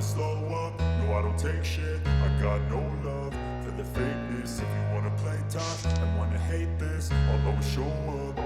slow up, no I don't take shit. I got no love for the fakeness. If you wanna play tough and wanna hate this, I'll always show up.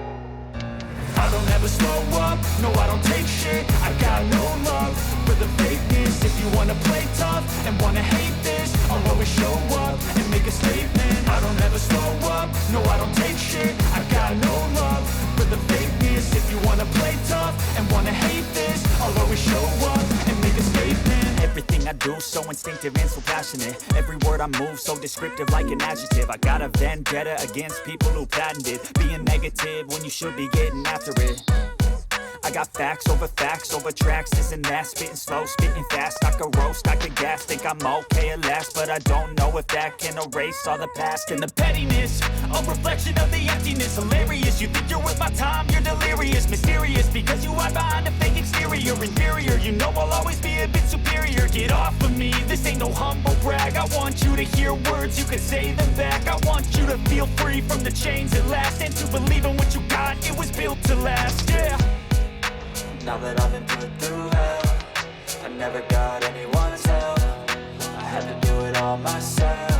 I don't ever slow up, no I don't take shit. I got no love for the fakeness. If you wanna play tough and wanna hate this, I'll always show up and make a statement. I don't ever slow up, no I don't take shit. I got no love for the fakeness. If you wanna play tough and wanna hate this, I'll always show up and make a statement. Everything I do so instinctive and so passionate. Every word I move so descriptive like an adjective. I got a vendetta against people who patented being negative when you should be getting after it. I got facts over tracks, this and that. Spitting slow, spitting fast, I could roast, I could gas. Think I'm okay at last, but I don't know if that can erase all the past. And the pettiness, a reflection of the emptiness. Hilarious, you think you're worth my time, you're delirious. Mysterious, because you hide behind a fake exterior. Inferior, you know I'll always be a bit superior. Get off of me, this ain't no humble brag. I want you to hear words, you can say them back. I want you to feel free from the chains at last, and to believe in what you got, it was built to last, yeah. Now that I've been put through hell, I never got anyone's help. I had to do it all myself.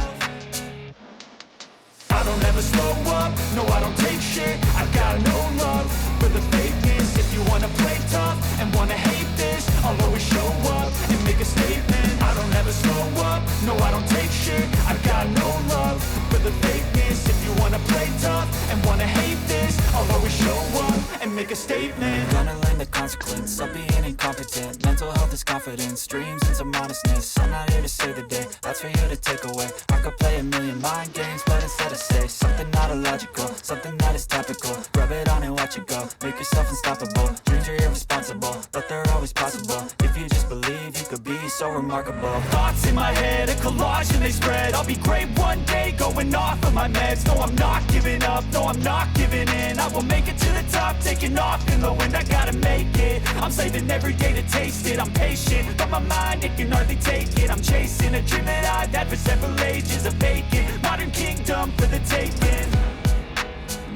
I don't ever slow up, no I don't take shit. I got no love for the fakeness. If you wanna play tough and wanna hate this, I'll always show up and make a statement. I don't ever slow up, no I don't take shit. I got no love for the fakeness. If you wanna play tough and wanna hate this, I'll always show up and make a statement. Gonna learn the consequence of being incompetent. Mental health is confidence, dreams and some modestness. I'm not here to save the day, that's for you to take away. I could play a million mind games, but instead I say something not illogical, something that is topical. Rub it on and watch it go, make yourself unstoppable. Dreams are irresponsible, but they're always possible. If you just believe, you could be so remarkable. Thoughts in my head, a collage and they spread. I'll be great one day, going off of my meds. No, I'm not giving up, no, I'm not giving in. I will make it to the top, taking off in the wind. I gotta make it, I'm saving every day to taste it. I'm patient, but my mind, it can hardly take it. I'm chasing a dream that I've had for several ages. A vacant, modern kingdom for the taking.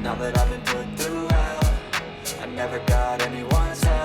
Now that I've been put through hell, I never got anyone's help.